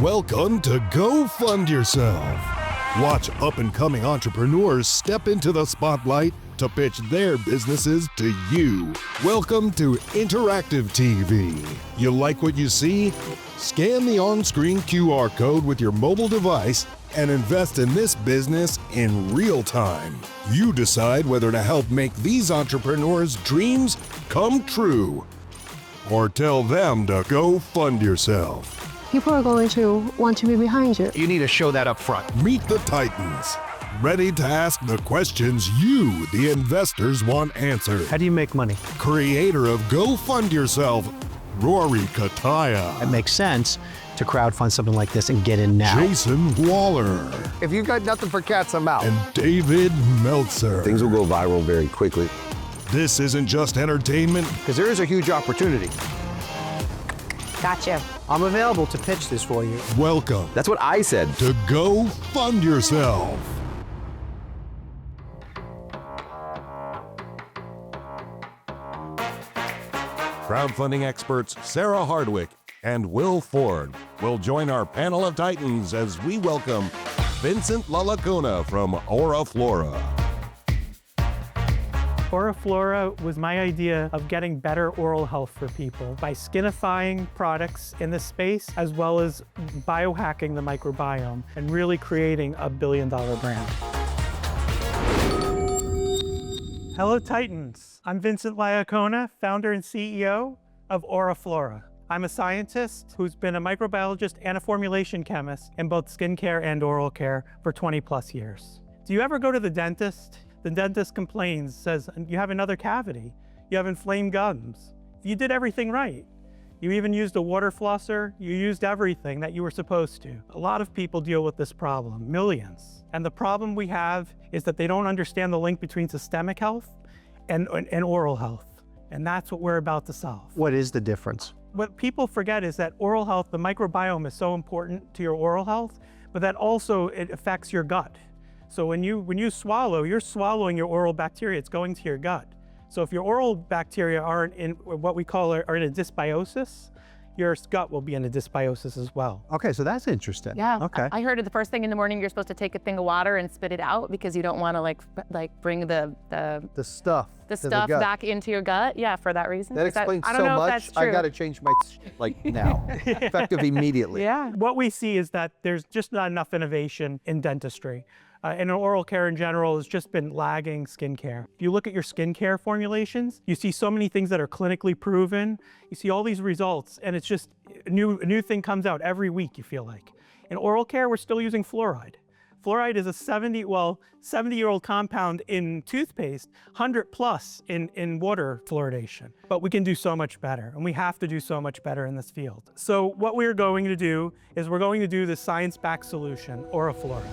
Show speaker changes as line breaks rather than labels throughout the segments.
Welcome to Go Fund Yourself. Watch up-and-coming entrepreneurs step into the spotlight to pitch their businesses to you. Welcome to Interactive TV. You like what you see? Scan the on-screen QR code with your mobile device and invest in this business in real time. You decide whether to help make these entrepreneurs' dreams come true or tell them to go fund yourself.
People are going to want to be behind you.
You need to show that up front.
Meet the Titans, ready to ask the questions you, the investors, want answered.
How do you make money?
Creator of Go Fund Yourself, Rory Kataya.
It makes sense to crowdfund something like this and get in now.
Jayson Waller.
If you got nothing for cats, I'm out.
And David Meltzer.
Things will go viral very quickly.
This isn't just entertainment.
Because there is a huge opportunity.
Gotcha.
I'm available to pitch this for you.
Welcome
That's what I said.
to Go Fund Yourself. Crowdfunding experts Sarah Hardwick and Will Ford will join our panel of titans as we welcome Vincent LaLacuna from Aura Flora.
Flora Flora was my idea of getting better oral health for people by skinifying products in this space, as well as biohacking the microbiome and really creating a billion-dollar brand. Hello, Titans. I'm Vincent LaLacuna, founder and CEO of Aura Flora. I'm a scientist who's been a microbiologist and a formulation chemist in both skincare and oral care for 20 plus years. Do you ever go to the dentist? The dentist complains, says, you have another cavity. You have inflamed gums. You did everything right. You even used a water flosser. You used everything that you were supposed to. A lot of people deal with this problem, millions. And the problem we have is that they don't understand the link between systemic health and oral health. And that's what we're about to solve.
What is the difference?
What people forget is that oral health, the microbiome is so important to your oral health, but that also it affects your gut. So when you swallow, you're swallowing your oral bacteria, it's going to your gut. So if your oral bacteria aren't in what we call are in a dysbiosis, your gut will be in a dysbiosis as well.
Okay, so that's interesting.
Yeah.
Okay.
I heard it the first thing in the morning, you're supposed to take a thing of water and spit it out because you don't want to like bring the
stuff.
stuff back into your gut. Yeah, for that reason.
That explains so much. I got to change my now, effective immediately.
Yeah. What we see is that there's just not enough innovation in dentistry. And oral care in general has just been lagging skincare. If you look at your skincare formulations, you see so many things that are clinically proven. You see all these results, and it's just a new thing comes out every week, you feel like. In oral care, we're still using fluoride. Fluoride is a 70-year-old compound in toothpaste, 100 plus in water fluoridation. But we can do so much better, and we have to do so much better in this field. So what we're going to do is we're going to do the science-backed solution, Aura Flora.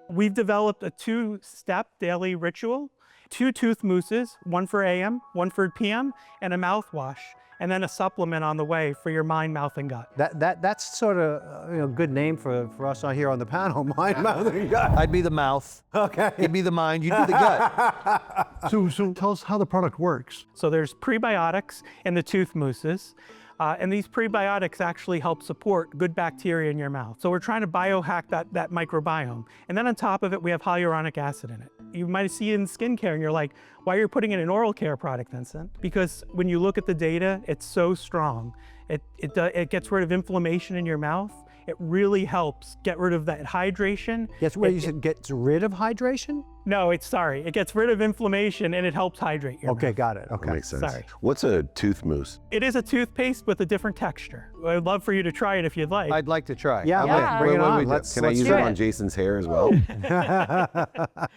We've developed a 2-step daily ritual, 2 tooth mousses, one for AM, one for PM, and a mouthwash, and then a supplement on the way for your mind, mouth, and gut.
That's sort of a good name for us on here on the panel, mind, mouth, and gut.
I'd be the mouth.
Okay.
You'd be the mind. You'd be the gut.
So tell us how the product works.
So there's prebiotics in the tooth mousses. And these prebiotics actually help support good bacteria in your mouth. So we're trying to biohack that microbiome. And then on top of it, we have hyaluronic acid in it. You might see it in skincare and you're like, why are you putting it in an oral care product, Vincent? Because when you look at the data, it's so strong. It gets rid of inflammation in your mouth. It really helps get rid of that hydration.
Yes, wait, you said gets rid of hydration?
No, it gets rid of inflammation and it helps hydrate your
Okay,
mouth.
got it, okay.
That makes sense.
Sorry.
What's a tooth mousse?
It is a toothpaste with a different texture. I'd love for you to try it if you'd like.
I'd like to try.
Yeah,
Yeah.
bring it on.
Can I use
do
it
it.
on Jason's hair as well?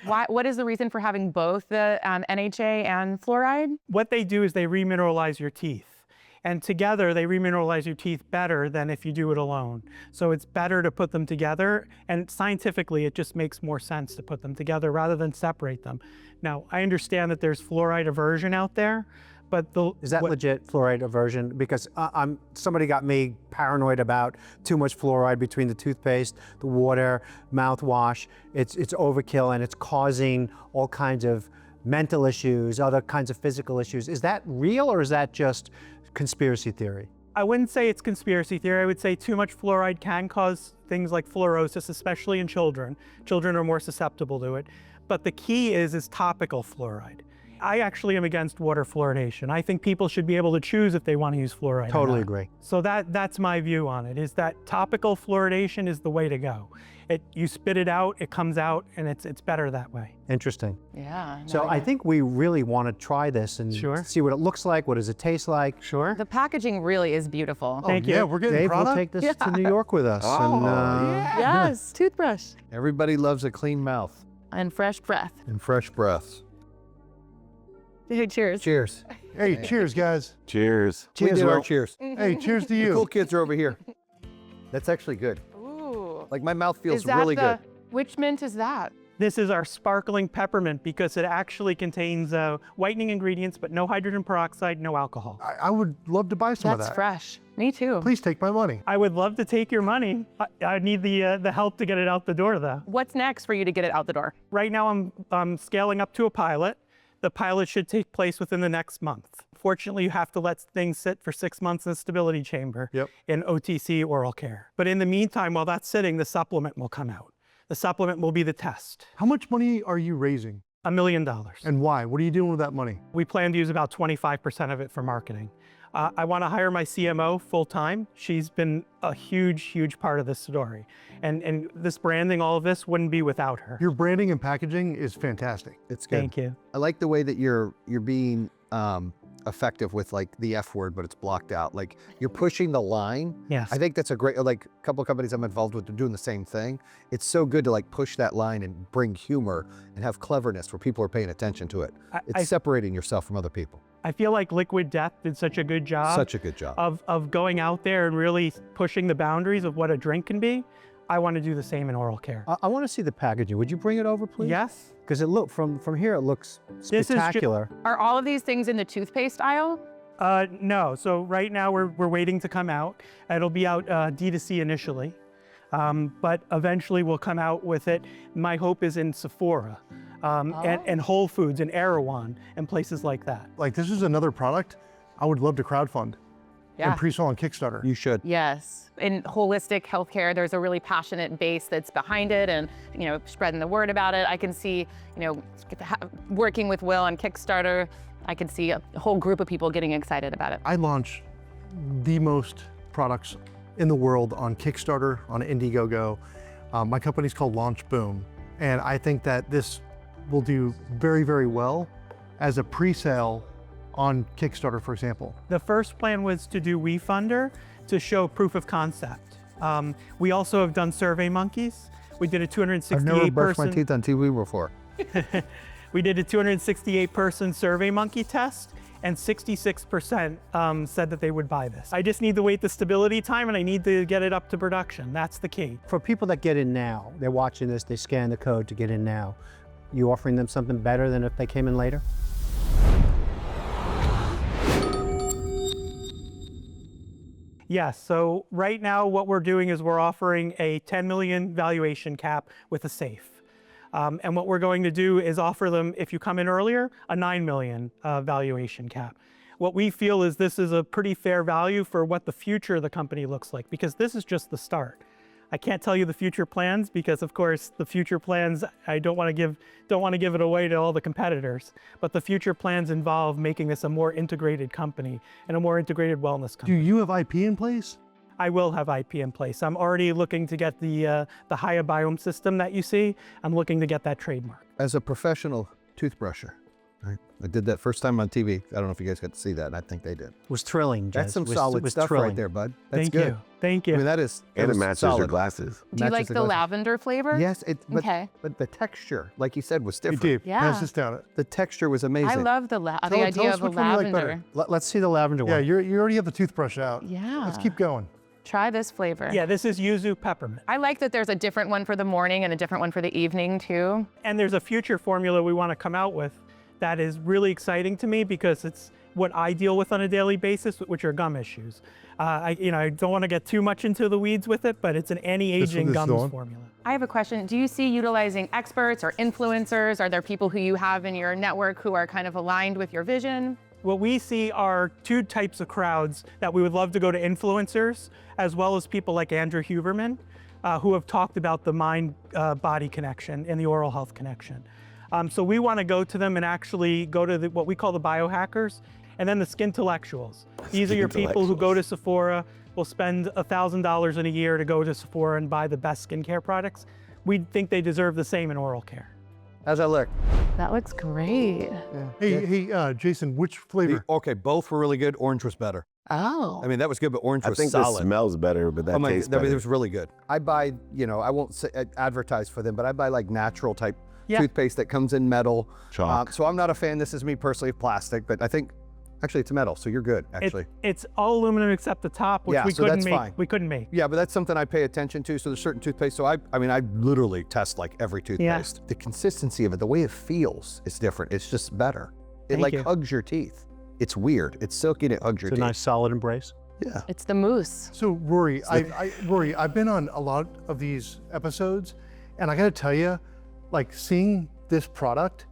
What is the reason for having both the NHA and fluoride?
What they do is they remineralize your teeth. And together, they remineralize your teeth better than if you do it alone. So it's better to put them together, and scientifically, it just makes more sense to put them together rather than separate them. Now, I understand that there's fluoride aversion out there, but
Is that legit, fluoride aversion? Because somebody got me paranoid about too much fluoride between the toothpaste, the water, mouthwash. It's overkill, and it's causing all kinds of mental issues, other kinds of physical issues. Is that real, or is that just conspiracy theory?
I wouldn't say it's conspiracy theory. I would say too much fluoride can cause things like fluorosis, especially in children. Children are more susceptible to it. But the key is topical fluoride. I actually am against water fluoridation. I think people should be able to choose if they want to use fluoride.
Totally agree.
So that's my view on it, is that topical fluoridation is the way to go. You spit it out, it comes out, and it's better that way.
Interesting.
Yeah. no,
So I think we really want to try this and
Sure.
see what it looks like. What does it taste like?
Sure.
The packaging really is beautiful.
Thank
Yeah,
you.
we're getting
Dave will
product.
take this to New York with us.
Yes, toothbrush.
Everybody loves a clean mouth
And fresh breath.
and fresh breaths.
Hey, cheers.
Cheers.
Hey, cheers, guys.
Cheers.
We
Cheers,
did our
Will.
cheers.
Hey, cheers to
The
you.
cool kids are over here. That's actually good.
Ooh.
Like my mouth feels
Is that
really good.
Which mint is that?
This is our sparkling peppermint because it actually contains whitening ingredients, but no hydrogen peroxide, no alcohol.
I would love to buy some of
That's
that.
fresh. Me too.
Please take my money.
I would love to take your money. I need the help to get it out the door, though.
What's next for you to get it out the door?
Right now, I'm scaling up to a pilot. The pilot should take place within the next month. Fortunately, you have to let things sit for 6 months in the stability chamber in OTC oral care. But in the meantime, while that's sitting, the supplement will come out. The supplement will be the test.
How much money are you raising?
$1 million.
And why? What are you doing with that money?
We plan to use about 25% of it for marketing. I want to hire my CMO full time. She's been a huge, huge part of this story. And this branding, all of this wouldn't be without her.
Your branding and packaging is fantastic.
It's good.
Thank you.
I like the way that you're being effective with like the F word, but it's blocked out. Like you're pushing the line.
Yes.
I think that's a great, like a couple of companies I'm involved with are doing the same thing. It's so good to like push that line and bring humor and have cleverness where people are paying attention to it. It's separating yourself from other people.
I feel like Liquid Death did such a good job.
Such a good job.
Of going out there and really pushing the boundaries of what a drink can be. I want to do the same in oral care.
I want to see the packaging. Would you bring it over, please?
Yes.
Because it look from here it looks
This is ju-
spectacular.
Are all of these things in the toothpaste aisle?
No. So right now we're waiting to come out. It'll be out D2C initially, but eventually we'll come out with it. My hope is in Sephora and Whole Foods and Erewhon and places like that.
Like this is another product I would love to crowdfund and pre-sell on Kickstarter.
You should.
Yes. In holistic healthcare, there's a really passionate base that's behind it and, you know, spreading the word about it. I can see, you know, working with Will on Kickstarter, I can see a whole group of people getting excited about it.
I launch the most products in the world on Kickstarter, on Indiegogo. My company's called Launch Boom. And I think that this will do very, very well as a pre-sale on Kickstarter, for example.
The first plan was to do WeFunder to show proof of concept. We also have done Survey Monkeys. We did a 268
I've never brushed
person.
my teeth on TV before.
We did a 268 person Survey Monkey test, and 66% said that they would buy this. I just need to wait the stability time, and I need to get it up to production. That's the key.
For people that get in now, they're watching this, they scan the code to get in now. You offering them something better than if they came in later?
Yes, so right now what we're doing is we're offering a 10 million valuation cap with a safe. And what we're going to do is offer them, if you come in earlier, a 9 million valuation cap. What we feel is this is a pretty fair value for what the future of the company looks like, because this is just the start. I can't tell you the future plans because, of course, the future plans, I don't want to give it away to all the competitors. But the future plans involve making this a more integrated company and a more integrated wellness company.
Do you have IP in place?
I will have IP in place. I'm already looking to get the Microbiome system that you see. I'm looking to get that trademark.
As a professional toothbrusher, right? I did that first time on TV. I don't know if you guys got to see that, and I think they did.
It was thrilling, Jez.
That's some
It was-
solid
it was
stuff
thrilling.
right there, bud. That's
Thank
good.
you. Thank you.
I mean, that is
And it
was
matches
solid.
your glasses.
Do you like
Matches
the
glasses.
lavender flavor?
Yes,
Okay.
but the texture, like you said, was
Hey,
different.
Dave,
Yeah.
pass this down.
The texture was amazing.
I love the
Tell
idea
us
of a
which one you like better.
lavender.
Let's see the lavender
Yeah,
one.
you already have the toothbrush out.
Yeah.
Let's keep going.
Try this flavor.
Yeah, this is yuzu peppermint.
I like that there's a different one for the morning and a different one for the evening too.
And there's a future formula we want to come out with that is really exciting to me because it's what I deal with on a daily basis, which are gum issues. I don't want to get too much into the weeds with it, but it's an anti-aging
this is the
gums
one?
formula.
I have a question. Do you see utilizing experts or influencers? Are there people who you have in your network who are kind of aligned with your vision?
What we see are two types of crowds that we would love to go to: influencers, as well as people like Andrew Huberman, who have talked about the mind-body connection and the oral health connection. So we want to go to them and actually go to what we call the biohackers, and then the skintellectuals. These are your people who go to Sephora, will spend $1,000 in a year to go to Sephora and buy the best skincare products. We think they deserve the same in oral care.
How's that look?
That looks great.
Hey, Jayson, which flavor?
Okay, both were really good. Orange was better.
Oh.
I mean, that was good, but orange
I
was
think
solid.
this smells better, but that tastes better.
It was really good. I buy, you know, I won't say, advertise for them, but I buy like natural type toothpaste that comes in metal.
Chalk.
So I'm not a fan, this is me personally, of plastic, but I think, actually it's metal, so you're good, actually.
It's all aluminum except the top, which
Yeah,
we
so
couldn't
that's
make.
fine.
We couldn't make.
Yeah, but that's something I pay attention to. So there's certain toothpaste. So I mean, I literally test like every toothpaste. The consistency of it, the way it feels is different. It's just better. It
Thank
like
you.
hugs your teeth. It's weird. It's silky and it hugs your
It's a
teeth.
nice solid embrace.
Yeah.
It's the mousse.
So Rory, Rory, I've been on a lot of these episodes, and I got to tell you, like seeing this product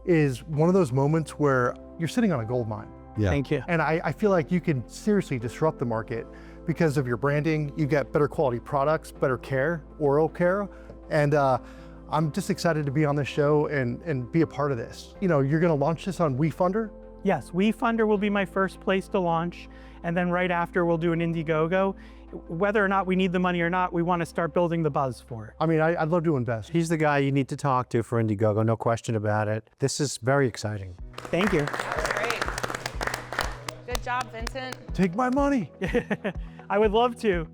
is one of those moments where you're sitting on a gold mine.
Yeah.
Thank you.
And I feel like you can seriously disrupt the market because of your branding. You get better quality products, better care, oral care. And I'm just excited to be on this show and be a part of this. You know, you're gonna launch this on WeFunder?
Yes, WeFunder will be my first place to launch, and then right after we'll do an Indiegogo. Whether or not we need the money or not, we want to start building the buzz for it.
I mean, I'd love to invest.
He's the guy you need to talk to for Indiegogo, no question about it. This is very exciting.
Thank you.
Great. Good job, Vincent.
Take my money.
I would love to.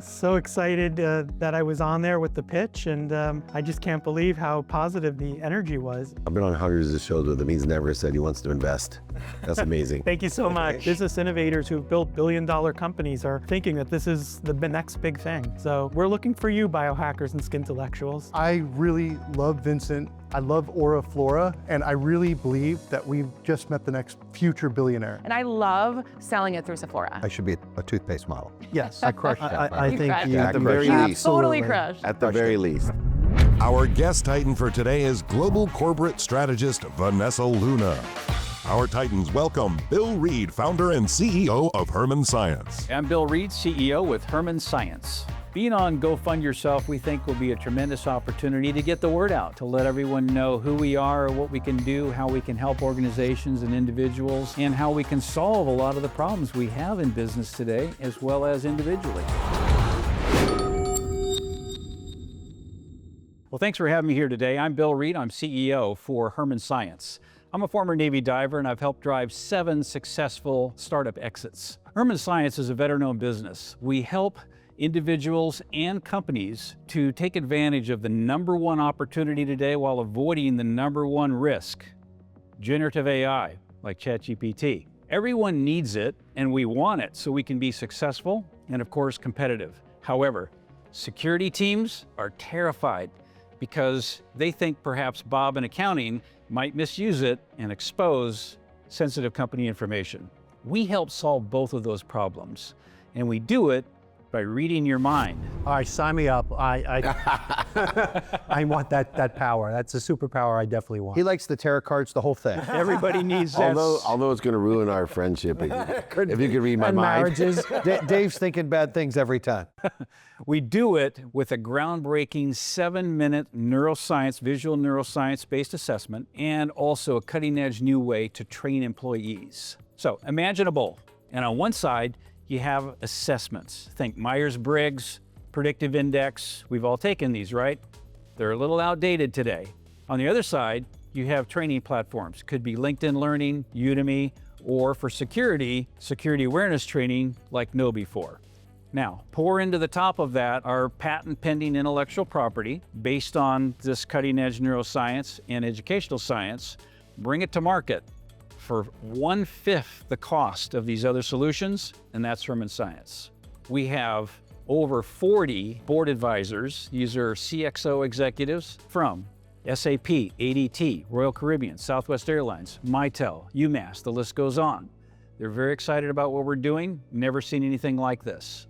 So excited that I was on there with the pitch, and I just can't believe how positive the energy was.
I've been on hundreds of shows with him. He's never said he wants to invest. That's amazing.
Thank you so much. Business innovators who've built billion-dollar companies are thinking that this is the next big thing. So we're looking for you, biohackers and skintellectuals.
I really love Vincent. I love Aura Flora, and I really believe that we've just met the next future billionaire.
And I love selling it through Sephora.
I should be a toothpaste model.
Yes.
I crushed that.
I
You
think
crushed
you
it.
at the very
Absolutely.
least.
Totally crushed.
At the very least.
Our guest titan for today is global corporate strategist Vanessa Luna. Our titans welcome Bill Reed, founder and CEO of Herman Science.
I'm Bill Reed, CEO with Herman Science. Being on Go Fund Yourself, we think will be a tremendous opportunity to get the word out, to let everyone know who we are, what we can do, how we can help organizations and individuals, and how we can solve a lot of the problems we have in business today, as well as individually. Well, thanks for having me here today. I'm Bill Reed. I'm CEO for Herman Science. I'm a former Navy diver, and I've helped drive 7 successful startup exits. Herman Science is a veteran-owned business. We help individuals and companies to take advantage of the #1 opportunity today while avoiding the #1 risk, generative AI, like ChatGPT. Everyone needs it, and we want it so we can be successful and, of course, competitive. However, security teams are terrified because they think perhaps Bob in accounting might misuse it and expose sensitive company information. We help solve both of those problems, and we do it by reading your mind.
All right, sign me up. I want that power. That's a superpower I definitely want.
He likes the tarot cards, the whole thing.
Everybody needs that.
Although it's going to ruin our friendship, if you could read my
and
mind.
marriages.
Dave's thinking bad things every time.
We do it with a groundbreaking 7-minute neuroscience, visual neuroscience-based assessment, and also a cutting-edge new way to train employees. So imagine a bowl, and on one side, you have assessments. Think Myers-Briggs, predictive index. We've all taken these, right? They're a little outdated today. On the other side, you have training platforms. Could be LinkedIn Learning, Udemy, or for security awareness training like KnowBe4. Now, pour into the top of that our patent-pending intellectual property based on this cutting-edge neuroscience and educational science, bring it to market for 1/5 the cost of these other solutions, and that's Herman Science. We have over 40 board advisors. These are CXO executives from SAP, ADT, Royal Caribbean, Southwest Airlines, Mitel, UMass, the list goes on. They're very excited about what we're doing, never seen anything like this.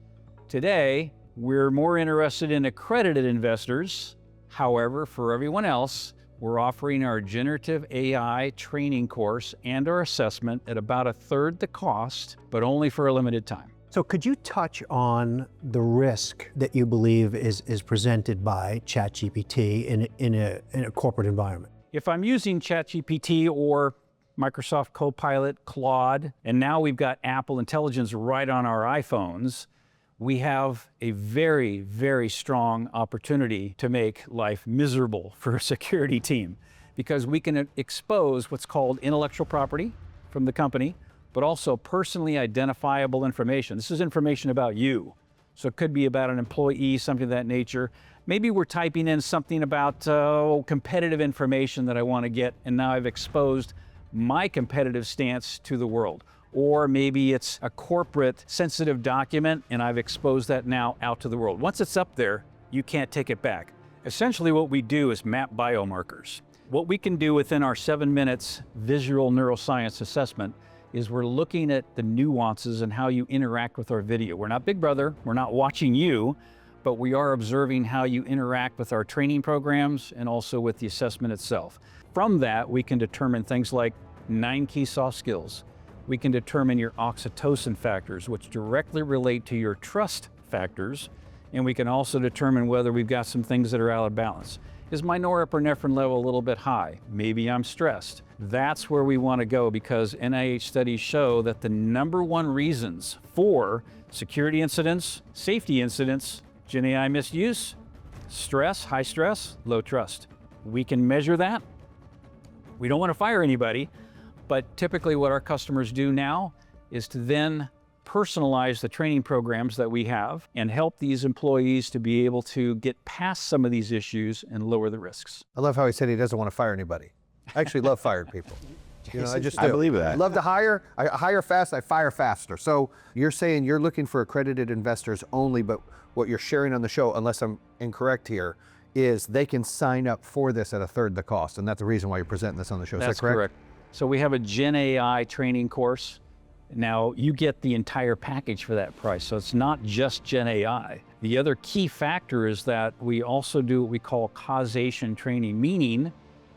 Today, we're more interested in accredited investors. However, for everyone else, we're offering our generative AI training course and our assessment at about 1/3 the cost, but only for a limited time.
So could you touch on the risk that you believe is presented by ChatGPT in a corporate environment?
If I'm using ChatGPT or Microsoft Copilot, Claude, and now we've got Apple Intelligence right on our iPhones, we have a very, very strong opportunity to make life miserable for a security team, because we can expose what's called intellectual property from the company, but also personally identifiable information. This is information about you. So it could be about an employee, something of that nature. Maybe we're typing in something about competitive information that I want to get, and now I've exposed my competitive stance to the world. Or maybe it's a corporate sensitive document and I've exposed that now out to the world. Once it's up there, you can't take it back. Essentially what we do is map biomarkers. What we can do within our 7 minutes visual neuroscience assessment is we're looking at the nuances and how you interact with our video. We're not Big Brother, we're not watching you, but we are observing how you interact with our training programs and also with the assessment itself. From that, we can determine things like 9 key soft skills. We can determine your oxytocin factors, which directly relate to your trust factors, and we can also determine whether we've got some things that are out of balance. Is my norepinephrine level a little bit high? Maybe I'm stressed. That's where we want to go, because NIH studies show that the #1 reasons for security incidents, safety incidents, Gen AI misuse, stress, high stress, low trust. We can measure that. We don't want to fire anybody, but typically what our customers do now is to then personalize the training programs that we have and help these employees to be able to get past some of these issues and lower the risks.
I love how he said he doesn't want to fire anybody. I actually love fired people. You know, I just do.
I believe that.
I love to hire. I hire fast, I fire faster. So you're saying you're looking for accredited investors only, but what you're sharing on the show, unless I'm incorrect here, is they can sign up for this at 1/3 the cost. And that's the reason why you're presenting this on the show. Is
That's
that correct?
correct. So we have a Gen AI training course. Now you get the entire package for that price. So it's not just Gen AI. The other key factor is that we also do what we call causation training, meaning,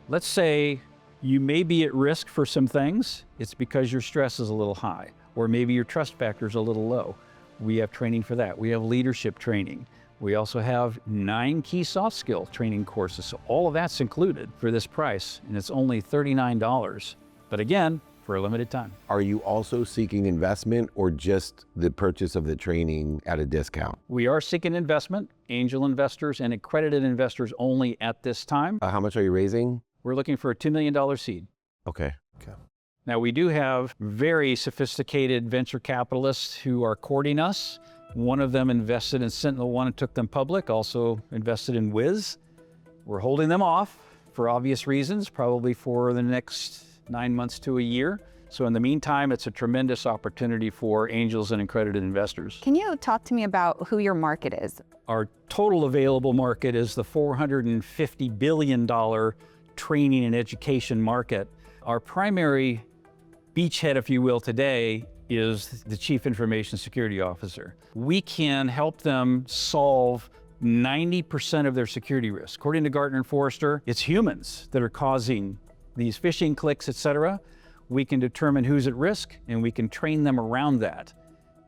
let's say you may be at risk for some things. It's because your stress is a little high, or maybe your trust factor is a little low. We have training for that. We have leadership training. We also have 9 key soft skill training courses. So all of that's included for this price, and it's only $39. But again, for a limited time.
Are you also seeking investment or just the purchase of the training at a discount?
We are seeking investment, angel investors and accredited investors only at this time.
How much are you raising?
We're looking for a $2 million seed.
Okay.
Now we do have very sophisticated venture capitalists who are courting us. One of them invested in SentinelOne and took them public, also invested in Wiz. We're holding them off for obvious reasons, probably for the next 9 months to a year. So in the meantime, it's a tremendous opportunity for angels and accredited investors.
Can you talk to me about who your market is?
Our total available market is the $450 billion training and education market. Our primary beachhead, if you will, today is the Chief Information Security Officer. We can help them solve 90% of their security risks. According to Gartner and Forrester, it's humans that are causing these phishing clicks, etc. We can determine who's at risk, and we can train them around that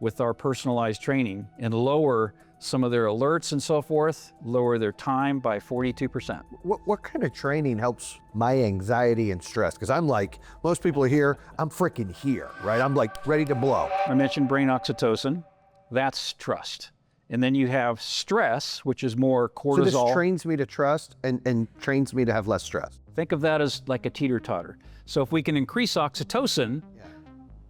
with our personalized training and lower some of their alerts and so forth, lower their time by 42%.
What kind of training helps my anxiety and stress? Because I'm like, most people are here, I'm freaking here, right? I'm like ready to blow.
I mentioned brain oxytocin. That's trust. And then you have stress, which is more cortisol.
So this trains me to trust and trains me to have less stress.
Think of that as like a teeter-totter. So if we can increase oxytocin,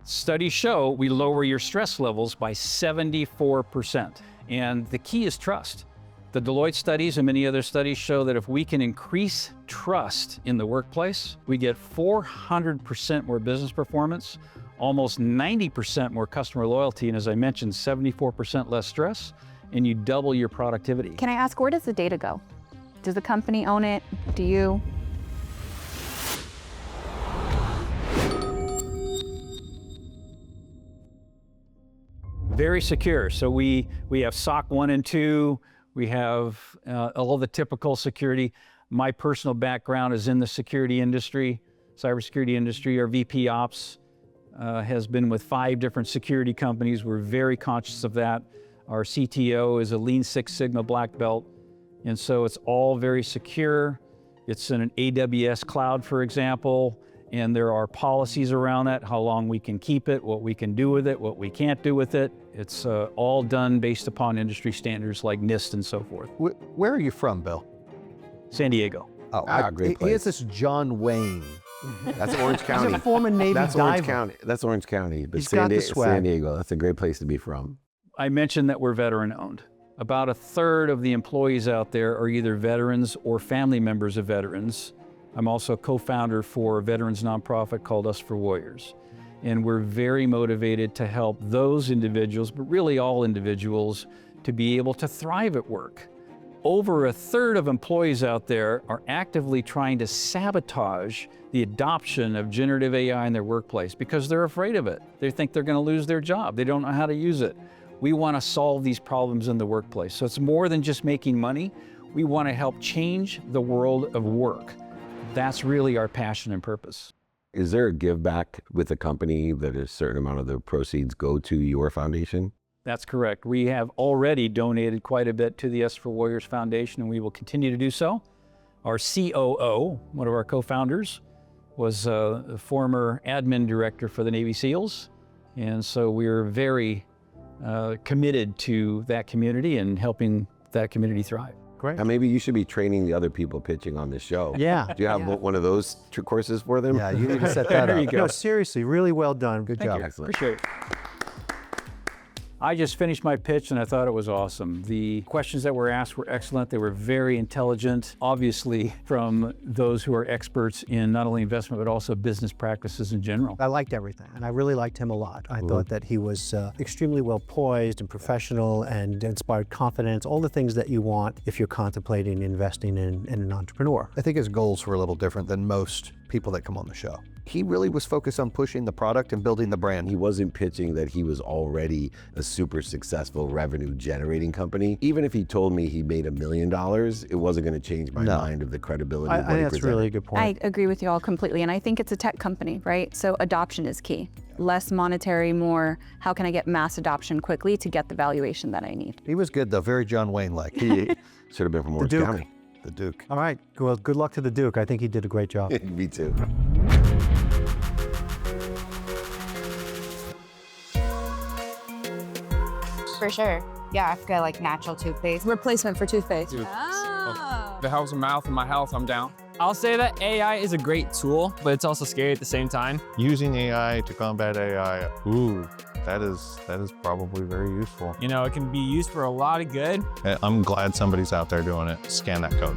studies show we lower your stress levels by 74%. And the key is trust. The Deloitte studies and many other studies show that if we can increase trust in the workplace, we get 400% more business performance, almost 90% more customer loyalty, and as I mentioned, 74% less stress, and you double your productivity.
Can I ask, where does the data go? Does the company own it? Do you?
Very secure. So we have SOC 1 and 2, we have all the typical security. My personal background is in the security industry, cybersecurity industry. Our VP Ops has been with 5 different security companies. We're very conscious of that. Our CTO is a Lean Six Sigma black belt, and so it's all very secure. It's in an AWS cloud, for example, and there are policies around that, how long we can keep it, what we can do with it, what we can't do with it. It's all done based upon industry standards like NIST and so forth.
Where are you from, Bill?
San Diego.
Oh,
great place.
He has this John Wayne.
That's Orange County.
He's a former Navy
That's
diver.
Orange County. That's Orange County. But
He's got the swag.
San Diego, that's a great place to be from.
I mentioned that we're veteran owned. About 1/3 of the employees out there are either veterans or family members of veterans. I'm also a co-founder for a veterans nonprofit called Us for Warriors. And we're very motivated to help those individuals, but really all individuals, to be able to thrive at work. Over 1/3 of employees out there are actively trying to sabotage the adoption of generative AI in their workplace because they're afraid of it. They think they're going to lose their job. They don't know how to use it. We want to solve these problems in the workplace. So it's more than just making money. We want to help change the world of work. That's really our passion and purpose.
Is there a give back with a company that a certain amount of the proceeds go to your foundation?
That's correct. We have already donated quite a bit to the Us for Warriors Foundation, and we will continue to do so. Our COO, one of our co-founders, was a former admin director for the Navy SEALs. And so we're very committed to that community and helping that community thrive.
Great.
And maybe you should be training the other people pitching on this show.
Yeah.
Do you have one of those courses for them?
Yeah, you need to set that
There
up.
you go.
No, seriously, really well done. Good job.
Excellent.
Appreciate it. I just finished my pitch and I thought it was awesome. The questions that were asked were excellent. They were very intelligent, obviously from those who are experts in not only investment, but also business practices in general.
I liked everything, and I really liked him a lot. I thought that he was extremely well poised and professional and inspired confidence, all the things that you want if you're contemplating investing in an entrepreneur.
I think his goals were a little different than most people that come on the show. He really was focused on pushing the product and building the brand.
He wasn't pitching that he was already a super successful revenue generating company. Even if he told me he made $1 million, it wasn't going to change my mind of the credibility of what
I
he
think that's
presented.
really a good point.
I agree with you all completely, and I think it's a tech company, right? So adoption is key. Less monetary, more how can I get mass adoption quickly to get the valuation that I need.
He was good though, very John Wayne-like.
He should have been from Orange
Duke.
County.
The Duke.
All right, well, good luck to the Duke. I think he did a great job.
Me too.
For sure. Yeah, I've got like natural toothpaste.
Replacement for toothpaste.
The house and mouth and my health, I'm down. I'll say that AI is a great tool, but it's also scary at the same time.
Using AI to combat AI, that is probably very useful.
You know, it can be used for a lot of good.
I'm glad somebody's out there doing it. Scan that code.